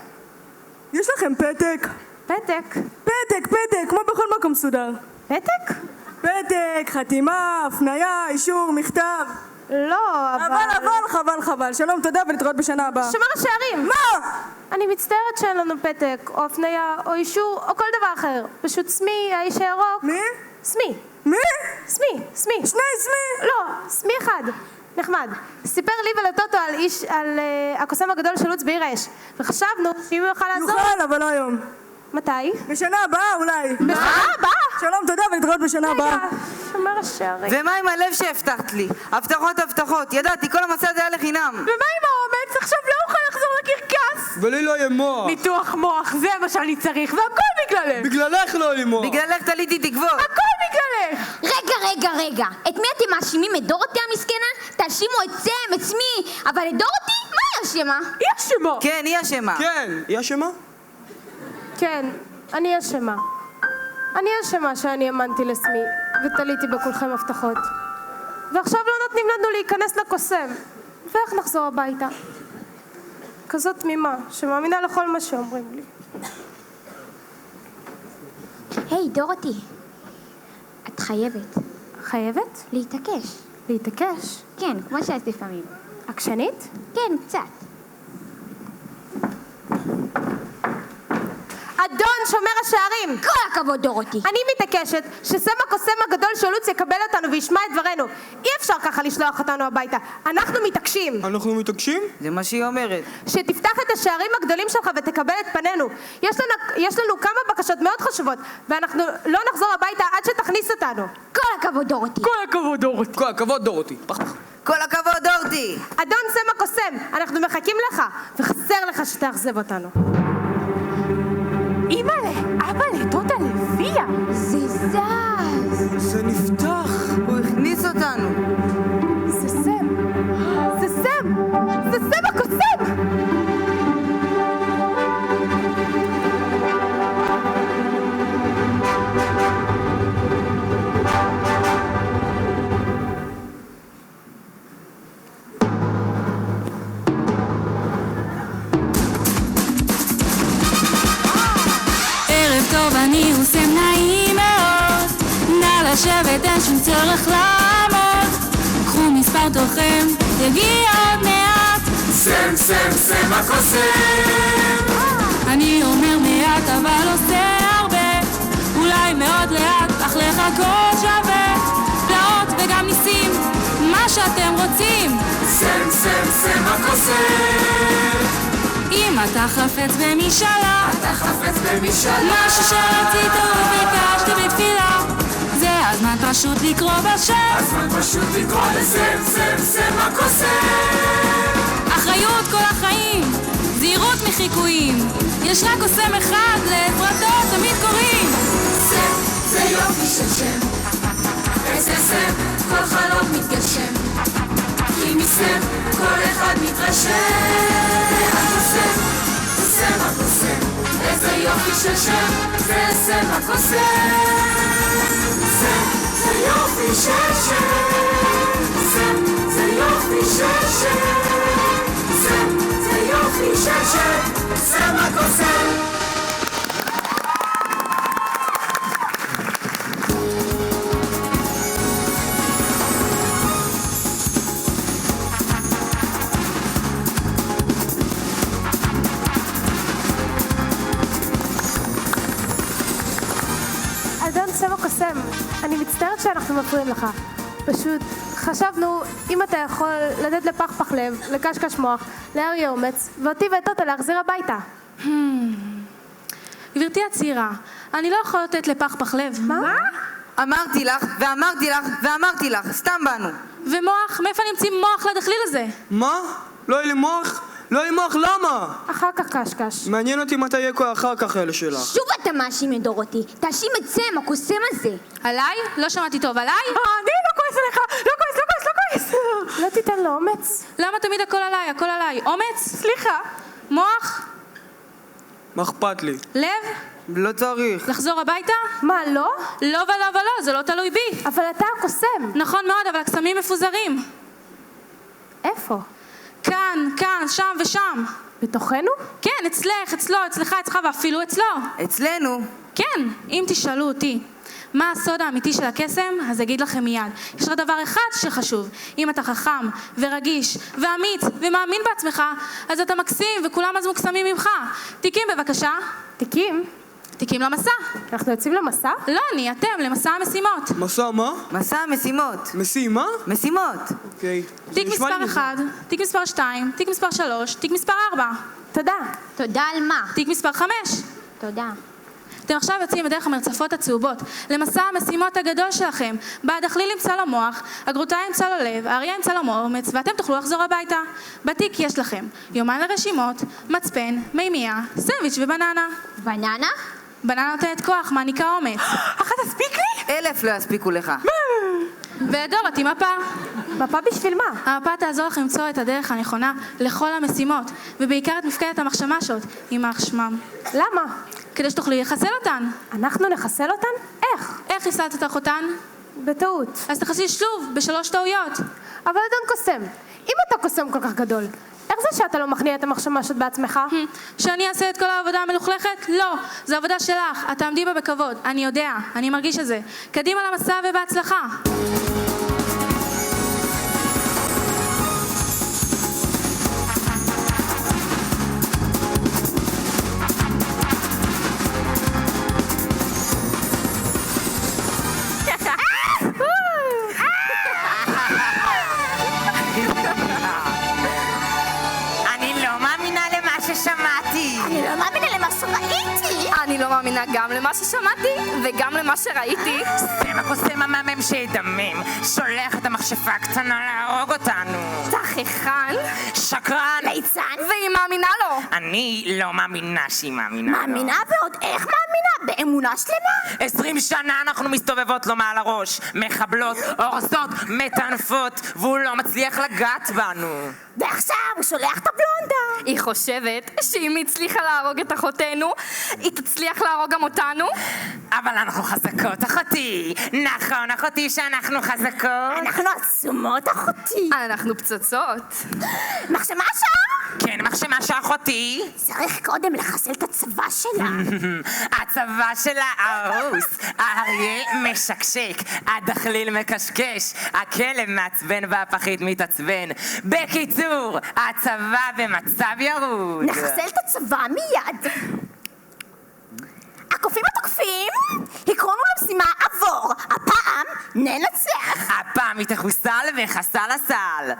יש לכם פתק? פתק? פתק, כמו בכל מקום מסודר. פתק? פתק, חתימה, הפניה, אישור, מכתב. לא, אבל... חבל. שלום, תודה ולהתראות בשנה הבאה. שומר השערים! מה? אני מצטערת שאין לנו פתק, או הפניה, או אישור, או כל דבר אחר. פשוט סמי, האיש הירוק. מי? סמי. מי? סמי. שני סמי? לא, סמי אחד. נחמד. סיפר לי ולטוטו על הקוסם הגדול של לוץ בעיר האש. וחשבנו שאם הוא יוכל לעזור... יוכל, אבל לא היום. מתי? בשנה הבאה אולי. בשנה הבאה? שלום, תודה ולהתראות בשנה הבאה. רגע, שומר השערים. ומה עם הלב שהבטחת לי? הבטחות, ידעתי, כל המסע הזה היה לחינם. ומה עם האומץ? עכשיו לא אוכל לחזור לקרקס. ולי לא יהיה מוח. ניתוח מוח, זה מה שאני צריך, והכל בגללך. בגללך לא יהיה לי מוח. בגללך תליתי תקוות. הכל בגללך. רגע, את מי אתם מאשימים? את דורותי המסכנה? תאשימו את סם, את סמי, אבל את דורותי? מה היא אשמה? היא אשמה. כן, היא אשמה. כן, היא אשמה? כן, אני אשמה. אני אשמה שאני האמנתי לסמי, ותליתי בכולכם הבטחות. ועכשיו לא נותנים לנו להיכנס לקוסם. ואיך נחזור הביתה? כזאת תמימה, שמאמינה לכל מה שאומרים לי. היי, דורותי. את חייבת. חייבת? להתעקש. להתעקש? כן, כמו שאת לפעמים. עקשנית? כן, קצת. אדון שומר השערים! כל הכבוד, דורותי. אני מתעקשת שסם הקוסם הגדול של לוץ יקבל אותנו וישמע את דברנו. אי אפשר ככה לשלוח אותנו הביתה. אנחנו מתעקשים. אנחנו מתעקשים? זה מה שהיא אומרת. שתפתח את השערים הגדולים שלך ותקבל את פנינו. יש לנו כמה בקשות מאוד חשובות, ואנחנו לא נחזור הביתה עד שתכניס אותנו. כל הכבוד, דורותי. כל הכבוד, דורותי. פח. כל הכבוד, דורתי. אדון סם הקוסם, אנחנו מחכים לך, וחסר לך שתאכזב אותנו. אימא'לה, אבא'לה, דודה לביאה. זה זז. זה נפתח. הוא הכניס אותנו. זה סם. זה סם. זה סם הקוסם. טוב, אני עושה נעים מאוד, נא לשבת, אין שום צורך לעמוד. קחו מספר תוכם, יגיע עוד מעט. סם הקוסם. אני אומר מעט אבל עושה הרבה, אולי מאוד לאט, אך לחכות שווה. פלאות וגם ניסים, מה שאתם רוצים. סם הקוסם. אם אתה חפץ במשאלה, משהו שרצית וביקשת בתפילה, זה הזמן פשוט לקרוא בשם. סם הקוסם. אחריות כל החיים, זהירות מחיקויים, יש רק קוסם אחד, לעזרתו תמיד קוראים. סם זה יופי של שם, איזה סם כל חלום מתגשם, כי מסם כל אחד מתרשם. סם הקוסם, איזה יופי של שם, זה סם הקוסם. סם זה יופי של שם, סם זה יופי של שם, סם זה יופי של שם, סם הקוסם. סם הקוסם, אני מצטערת שאנחנו מפריעים לך. פשוט חשבנו אם אתה יכול לתת לפח לב, לקשקש מוח, לאריה אומץ, ואותי ואת אותה להחזיר הביתה. גברתי הצעירה, אני לא יכולה לתת לפח לב. מה? אמרתי לך, סתם באנו. ומוח? מאיפה נמצאים מוח לדחליל הזה? מה? לא יהיה לי מוח? לא יהיה לי מוח, למה? אחר כך קשקש. מעניין אותי מתי יהיה כל אחר כך אלה שלך. שוב אתה מאשים את דורותי, תאשים את סם הקוסם הזה. עליי? לא שמעתי טוב, עליי? אני לא כועס עליך, לא כועס. לא תיתן לו אומץ? למה תמיד הכל עליי? אומץ? סליחה. מוח? מה אכפת לי? לב? לא צריך. לחזור הביתה? מה, לא? לא ולא, זה לא תלוי בי. אבל אתה הקוסם. נכון מאוד, אבל הקסמים מפוזרים. איפה? כאן. כאן, כאן, שם ושם. בתוכנו? כן, אצלך, אצלו, אצלך, אצלך ואפילו אצלו. אצלנו? כן, אם תשאלו אותי מה הסוד האמיתי של הקסם, אז אגיד לכם מיד. יש רק דבר אחד שחשוב. אם אתה חכם ורגיש ואמיץ ומאמין בעצמך, אז אתה מקסים וכולם אז מוקסמים ממך. תיקים בבקשה. תיקים? תיקים למסע. אנחנו יוצאים למסע? לא, אני, אתם, למסע המשימות. מסע מה? מסע המשימות. משימה? משימות. אוקיי. תיק מספר 1, תיק מספר 2, תיק מספר 3, תיק מספר 4. תודה. תודה על מה? תיק מספר 5. תודה. אתם עכשיו יוצאים בדרך המרצפות הצהובות למסע המשימות הגדול שלכם. הדחליל ימצא לו מוח, הגרוטה ימצא לו לב, האריה ימצא לו אומץ, ואתם תוכלו לחזור הביתה. בתיק יש לכם יומן לרשימות, מצפן, מימייה, סנדוויץ' ובננה. בננה? בננה נותנת כוח, מעניקה אומץ. אחת תספיק לי? 1000 לא יספיקו לך. ודורותי מפה. מפה בשביל מה? המפה תעזור לכם למצוא את הדרך הנכונה לכל המשימות, ובעיקר את מפקדת המחשמשות, יימח שמם. למה? כדי שתוכלי לחסל אותן. אנחנו נחסל אותן? איך? איך חיסלת את אחותן? בטעות. אז תחסי שוב, ב3 טעויות. אבל אדון קוסם, אם אתה קוסם כל כך גדול, איך זה שאתה לא מכניע את המחשמשות בעצמך? שאני אעשה את כל העבודה המלוכלכת? לא, זו עבודה שלך, את תעמדי בה בכבוד. אני יודע, אני מרגיש את זה. קדימה למסע ובהצלחה. אני לא מאמינה למה שראיתי. אני לא מאמינה גם למה ששמעתי וגם למה שראיתי. סתם הקוסם המאמם שידמם, שולח את המכשפה הקטנה להרוג אותנו. תככן, שקרן, ליצן, והיא מאמינה לו. אני לא מאמינה שהיא מאמינה לו. מאמינה ועוד איך מאמינה? באמונה שלמה? 20 שנה אנחנו מסתובבות לו מעל הראש, מחבלות, אורזות, מטנפות, והוא לא מצליח לגעת בנו. ועכשיו הוא שולח את הבלונדה. היא חושבת שאם היא הצליחה להרוג את אחותנו, היא תצליח להרוג גם אותנו? אבל אנחנו חזקות, אחותי. נכון, אחותי, שאנחנו חזקות. אנחנו עצומות, אחותי. אנחנו פצצות. מחשמשה? כן, מחשמשה, אחותי. צריך קודם לחסל את הצבא שלה. הצבא שלה ארוס, האריה משקשק, הדחליל מקשקש, הכלב מעצבן והפחית מתעצבן. בקיצור, הצבא במצב ירוד. נחסל את הצבא מיד. הקופים התוקפים, הקרונו למשימה עבור. הפעם ננצח. הפעם היא תחוסל וחסל הסל.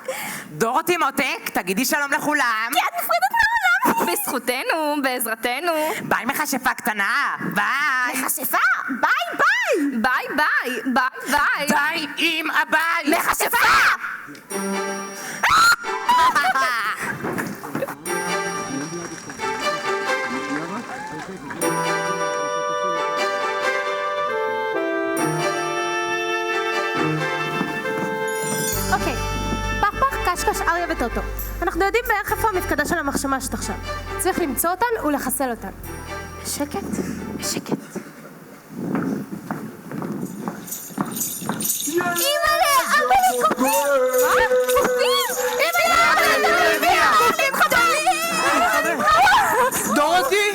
דורותי מותק, תגידי שלום לכולם. כי את נפרדת מהעולם. בזכותנו, בעזרתנו. ביי מכשפה קטנה, ביי. מכשפה, ביי ביי. ביי ביי, ביי ביי. די עם הביי. מכשפה! אוקיי, פח, קשקש, אריה וטוטו. אנחנו יודעים בערך איפה המפקדה של המחשמשת עכשיו. צריך למצוא אותן ולחסל אותן. בשקט, בשקט. אימא'לה, אבא'לה, קופים! קופים! אימא'לה, קופים חתולים! דורותי!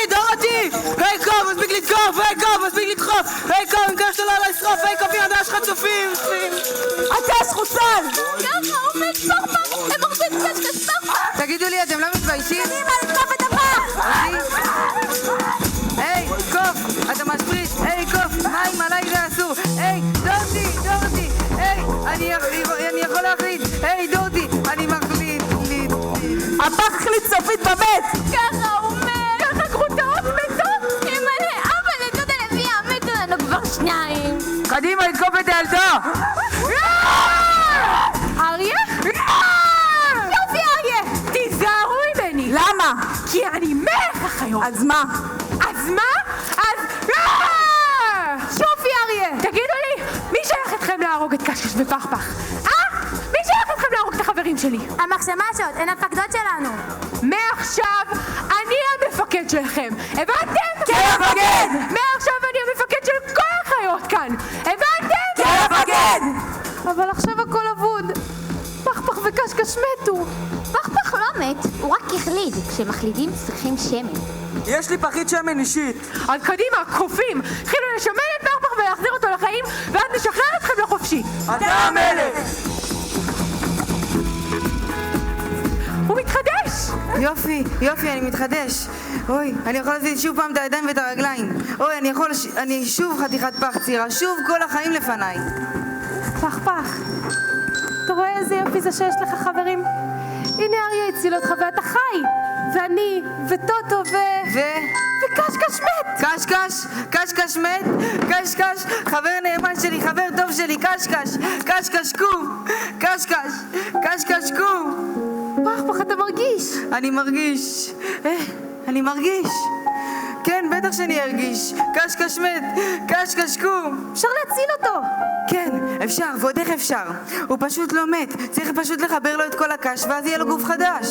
דורותי! ריקו, מספיק לדחוף! ריקו, אם גשת לה לשרוף! ריקו, בידה שלך צופים! אתה חוסל! ככה עומד פרפר! הם עומדים קשקש פרפר! תגידו לי, אתם לא מתביישים? קדימה, לתקוף את הפח! היי, קוף! אתה משפריץ! היי, קוף! מים עליי זה אסור! היי, דורתי! היי, אני יכול להחליט! היי, דורתי! אני מחליט! הפח החליט סופית בבית! ככה הוא אומר! ככה גרוטאות מתות! אימא'לה, אבא'לה, דודה לביאה, מתו לנו כבר שניים! קדימה, לתקוף את הילדה! אריה? יופי אריה! תיזהרו ממני! למה? כי אני מלך החיות! אז מה? אז מה? יופי אריה! תגידו לי, מי שלח אתכם להרוג את קשקש ופחפח? מי שלח אתכם להרוג את החברים שלי? המחשמשות, הן המפקדות שלנו. מעכשיו אני המפקד שלכם! הבנתם? כן, המפקד! מעכשיו אני המפקד של כל החיות כאן! הבנתם? כן, המפקד! אבל עכשיו הכל אבוד. קשקש מתו. פחפח לא מת, הוא רק החליד. כשמחלידים צריכים שמן. יש לי פחית שמן אישית. אז קדימה, קופים! התחילו לשמן את פחפח ולהחזיר אותו לחיים, ואז נשחרר אתכם לחופשי. אתה המלך! הוא מתחדש! יופי, יופי, אני מתחדש. אוי, אני יכול להזיז שוב פעם את הידיים ואת הרגליים. אוי, אני שוב חתיכת פח צעירה, שוב כל החיים לפניי. פחפח, אתה רואה איזה יופי זה שיש לך חברים? הנה אריה הציל אותך ואתה חי! ואני, וטוטו, וקשקש מת! קשקש, קשקש מת, קשקש, חבר נאמן שלי, חבר טוב שלי, קשקש, קשקש קום, קשקש, קשקש קום. פחפח, אתה מרגיש? אני מרגיש. כן, בטח שאני ארגיש. קשקש מת, קשקש קום. אפשר להציל אותו! כן, אפשר, ועוד איך אפשר. הוא פשוט לא מת, צריך פשוט לחבר לו את כל הקש ואז יהיה לו גוף חדש.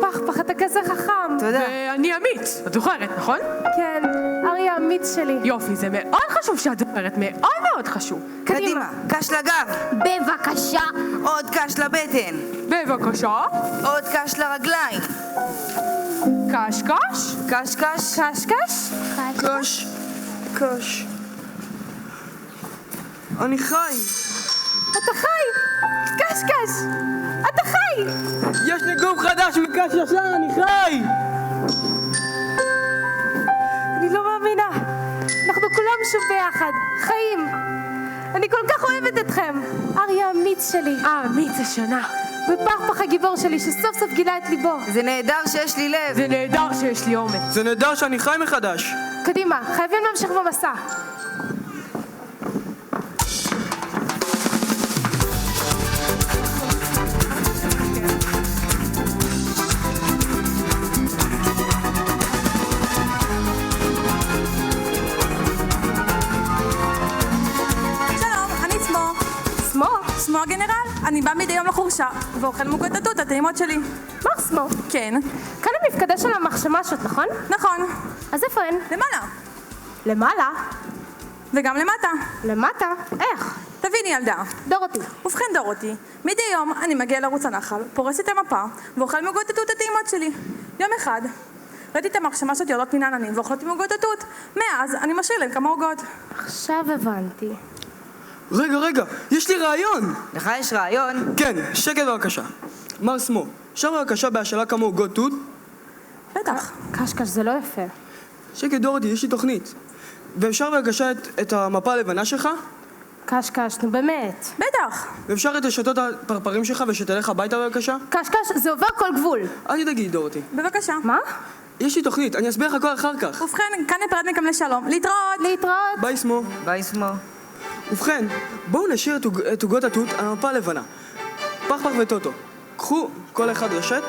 פחפח, אתה כזה חכם. תודה. ואני אמיץ, את זוכרת, נכון? כן, אריה האמיץ שלי. יופי, זה מאוד חשוב שאת זוכרת, מאוד מאוד חשוב. קדימה, קש לגב. בבקשה. עוד קש לבטן. בבקשה. עוד קש לרגליים. קשקש. קשקש. קשקש? קש. קש. אני חי. אתה חי! קשקש! אתה חי! יש לי גוף חדש מקש ישן, אני חי! אני לא מאמינה. אנחנו כולם שוב ביחד. חיים. אני כל כך אוהבת אתכם. אריה האמיץ שלי. האמיץ השנה. ופחפח הגיבור שלי שסוף סוף גילה את ליבו. זה נהדר שיש לי לב. זה נהדר שיש לי אומץ. זה נהדר שאני חי מחדש. קדימה, חייבים להמשיך במסע. סמו הגנרל, אני בא מדי יום לחורשה ואוכל מוגות התות, הטעימות שלי. מה סמו? כן. כאן המפקדה של המחשמשות, נכון? נכון. אז איפה הן? למעלה. למעלה? וגם למטה. למטה? איך? תביני ילדה. דורותי. ובכן דורותי, מדי יום אני מגיע לערוץ הנחל, פורס את המפה ואוכל מוגות התות הטעימות שלי. יום אחד ראיתי את המחשמשות יורדות מן העננים ואוכלות מוגות התות. מאז אני משאיר להם כמה עוגות. עכשיו הבנתי. רגע, יש לי רעיון! לך יש רעיון? כן, שקט בבקשה. מר סמו, אפשר בבקשה בהשאלה כמה עוגות תות? בטח. קשקש, זה לא יפה. שקט דורותי, יש לי תוכנית. ואפשר בבקשה את המפה הלבנה שלך? קשקש, נו באמת. בטח. ואפשר את רשתות הפרפרים שלך ושתלך הביתה בבקשה? קשקש, זה עובר כל גבול. אל תדאגי דורותי. בבקשה. מה? יש לי תוכנית, אני אסביר לך הכל אחר כך. ובכן, כאן נפרד מכם לשלום. להתראות. להתראות. ביי סמו. ביי סמו. ובכן, בואו נשאיר את עוגות התות על המפה הלבנה. פחפח וטוטו, קחו כל אחד רשת,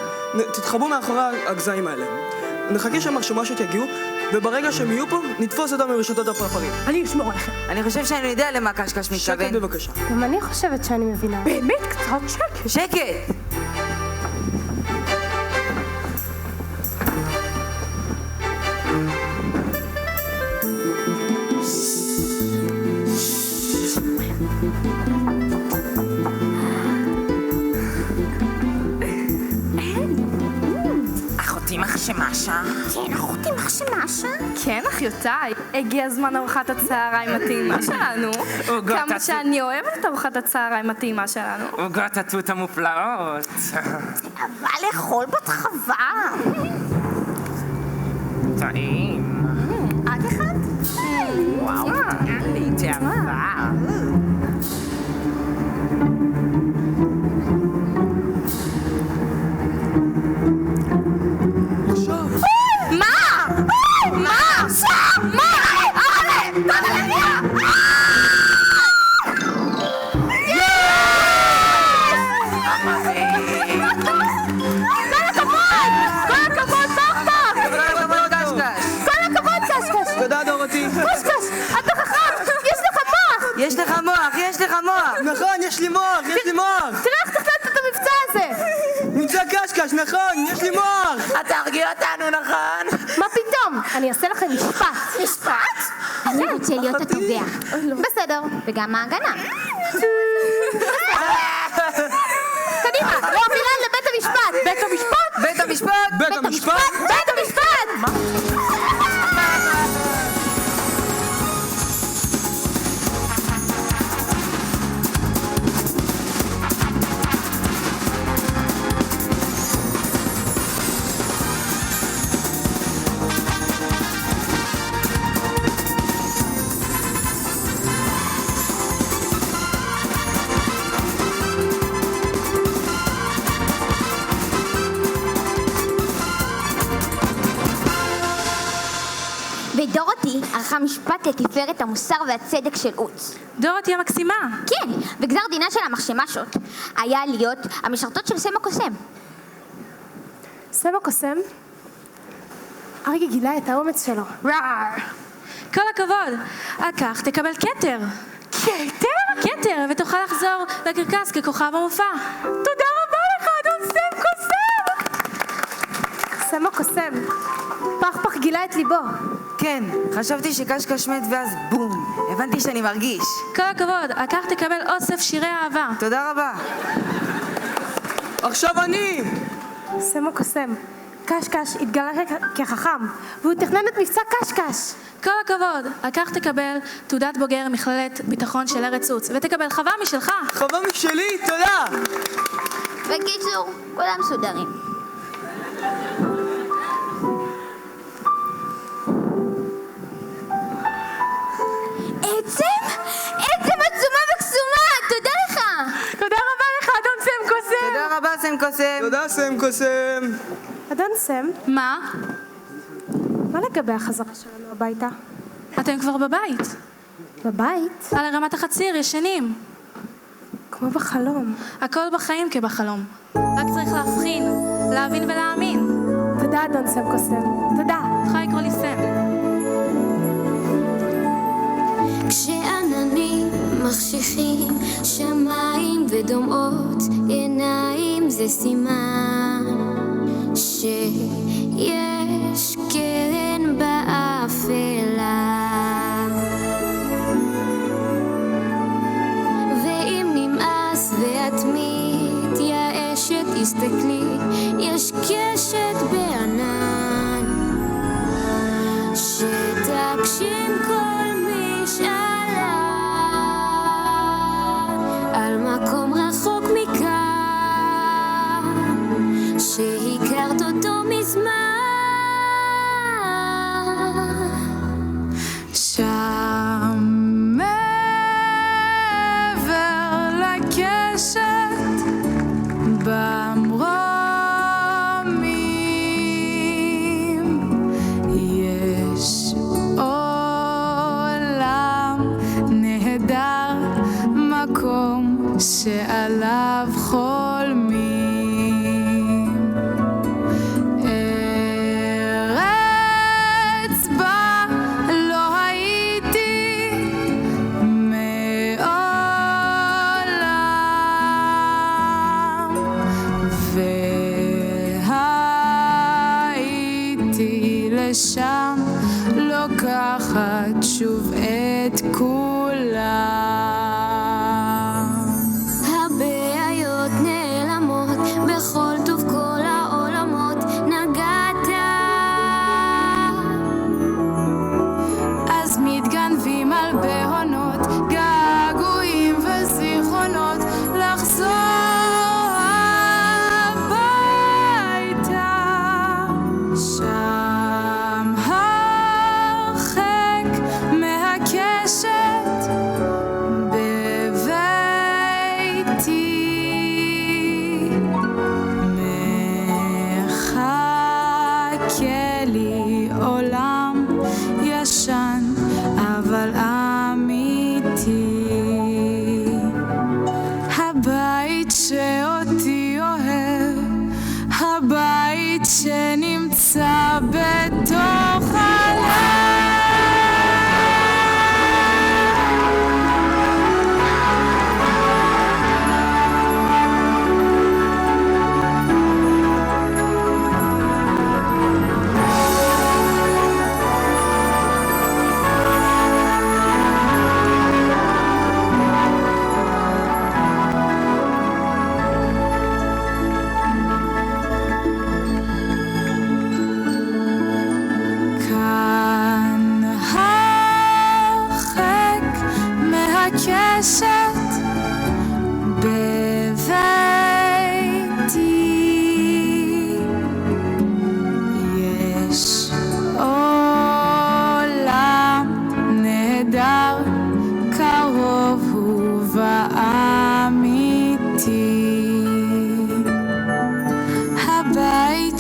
תתחבאו מאחורי הגזעים האלה. נחכה שהמחשמשות יגיעו, וברגע שהם יהיו פה, נתפוס אותם מרשתות הפרפרים. אני אשמור עליכם. אני חושב שאני יודע למה קשקש מתכוון. שקט בבקשה. גם אני חושבת שאני מבינה. באמת קצת שקט. שקט! אחותי מחשמשה? כן, אחותי מחשמשה. כן, אחיותיי, הגיע זמן ארוחת הצהריים הטעימה שלנו. כמה שאני אוהבת את ארוחת הצהריים הטעימה שלנו. עוגות התות המופלאות. אבל לאכול בתחווה. טעים. עוד אחד? וואו, לי תאווה. יש לך מוח, יש לך מוח! נכון, יש לי מוח, יש לי מוח! תראה איך תכננת את המבצע הזה! מבצע קשקש, נכון, יש לי מוח! אתה תרגיע אותנו, נכון? מה פתאום? אני אעשה לכם משפט. משפט? אני רוצה להיות התובע. בסדר, וגם ההגנה. קדימה, לא, מירן, בית המשפט? בית המשפט! ודורותי ערכה משפט לתפארת המוסר והצדק של עוץ. דורותי המקסימה. כן, וגזר דינה של המחשמשות היה להיות המשרתות של סם הקוסם. סם הקוסם? אריה גילה את האומץ שלו. רער. כל הכבוד. על כך תקבל כתר. כתר? כתר, ותוכל לחזור לקרקס ככוכב המופע. תודה רבה לך, אדון סם קוסם! סם הקוסם. פח גילה את ליבו. כן, חשבתי שקשקש מת ואז בום, הבנתי שאני מרגיש. כל הכבוד, על כך תקבל אוסף שירי אהבה. תודה רבה. עכשיו אני! סם הקוסם. קשקש התגלה כחכם, והוא תכנן את מבצע קשקש. כל הכבוד, על כך תקבל תעודת בוגר מכללת ביטחון של ארץ עוץ, ותקבל חווה משלך. חווה משלי, תודה! בקיצור, כולם מסודרים. עצם עצומה וקסומה, תודה לך! תודה רבה לך, אדון סם קוסם! תודה רבה, סם קוסם! תודה, סם קוסם! אדון סם? מה? מה לגבי החזרה שלנו הביתה? אתם כבר בבית. בבית? על הרמת החציר, ישנים. כמו בחלום. הכל בחיים כבחלום. רק צריך להבחין, להבין ולהאמין. תודה, אדון סם קוסם. תודה. יכולה לקרוא לי סם. כשעננים מחשיכים שמיים ודומעות עיניים זה סימן שיש קרן באפלה ואם נמאס ואת מתייאשת תסתכלי יש קשת בענן שתגשים כל משאלה על מקום רחוק מכאן שהכרת אותו מזמן שם מעבר לקשת במרומים יש עולם נהדר מקום שעליו חולמים ארץ בה לא הייתי מעולם והייתי לשם לוקחת שוב את כולם הבעיות נעלמות בכל טוב כל העולמות נגעת אז מתגנבים על בהונות געגועים וזיכרונות לחזור הביתה שם הרחק מהקשת בביתי מחכה לי עולם ישן אבל אמיתי הבית שאותי אוהב הבית שנמצא בתוך הלב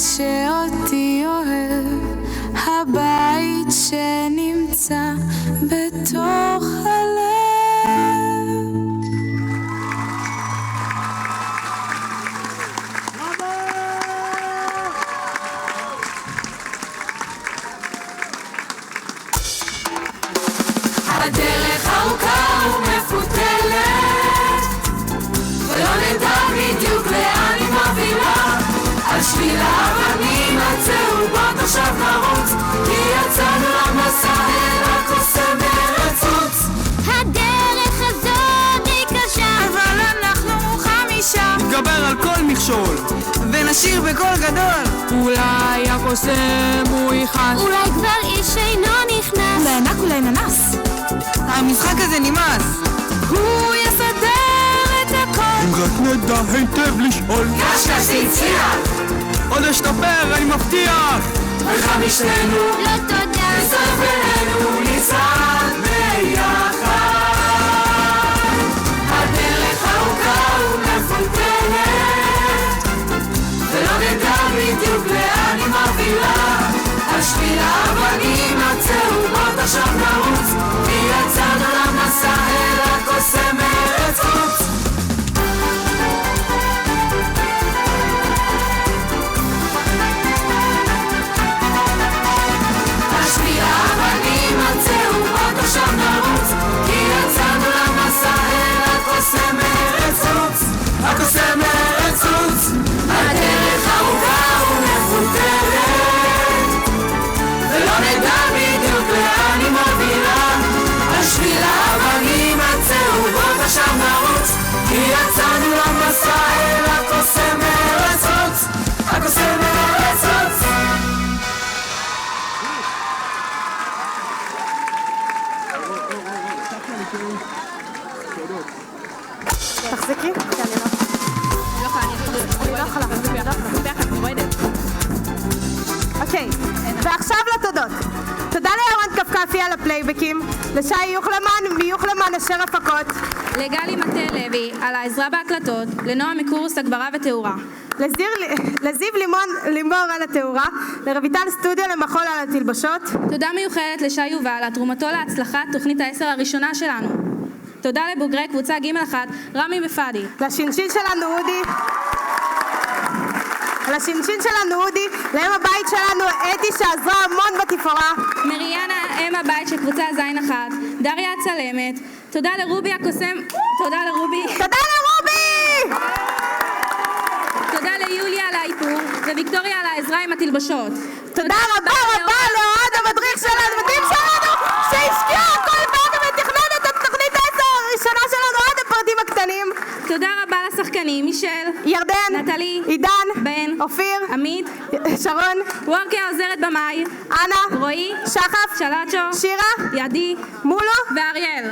שאותי אוהב, הבית שנמצא בתוך הלב. הדרך ארוכה ומפותלת, ולא נדע בדיוק לאן היא מובילה. על שביל האבנים הצהובות עכשיו נרוץ, כי יצאנו למסע אל הקוסם ברצוץ. הדרך הזאת היא קשה, אבל אנחנו 5 נתגבר על כל מכשול ונשיר בקול גדול. אולי הקוסם הוא יכעס, אולי כבר איש אינו נכנס, אולי ענק אולי ננס, המשחק הזה נמאס. הוא יסדר את הכל. אם רק נדע היטב לשאול, קשקש הצליח, עוד אשתפר אני מבטיח. לך משתנו, לא תודה, נצטרף בינינו, נצעד ביחד. הדרך ארוכה ומפותלת, ולא נדע בדיוק לאן היא מובילה. על שביל האבנים הצהובות עכשיו נרוץ, כי יצאנו למסע אל הקוסם ארץ חוץ. על שביל האבנים הצהובות עכשיו נרוץ, כי יצאנו למסע אל הקוסם ארץ חוץ. הקוסם ארץ חוץ. הדרך ארוכה ומפותלת, ולא נדע בדיוק לאן היא מובילה. על שביל האבנים הצהובות עכשיו נרוץ, כי יצאנו למסע אל הקוסם ארץ חוץ. הקוסם ארץ חוץ. תחזיקי, כי אני לא יכולה. אוקיי, ועכשיו לתודות. תודה לירון קפקפי על הפלייבקים, לשי יוחלמן מיוחלמן אשר הפקות, לגלי מטה לוי על העזרה בהקלטות, לנועה מקורס הגברה ותאורה, לזיו לימור על התאורה, לרויטל סטודיו למחול על התלבשות. תודה מיוחדת לשי יובל על תרומתו להצלחת תוכנית 10 הראשונה שלנו. תודה לבוגרי קבוצה ג'1, רמי ופאדי. לשינשין שלנו אודי, לאם הבית שלנו אתי שעזרה המון בתפאורה, מריאנה אם הבית של קבוצה ז'1, דריה הצלמת. תודה לרובי הקוסם. תודה לרובי. תודה ליוליה על האיפור וויקטוריה על העזרה עם התלבשות. תודה רבה לאוהד המדריך שלנו שהשקיע כל פעם ותכנן את התוכנית 10 הראשונה שלנו עד הפרטים הקטנים. תודה רבה לשחקנים מישל, ירדן, נטלי, עידן, בן, אופיר, עמית, שרון, וורקי העוזרת במאי, אנה, רועי, שחף, שלצ'ו, שירה, ידי, מולו ואריאל.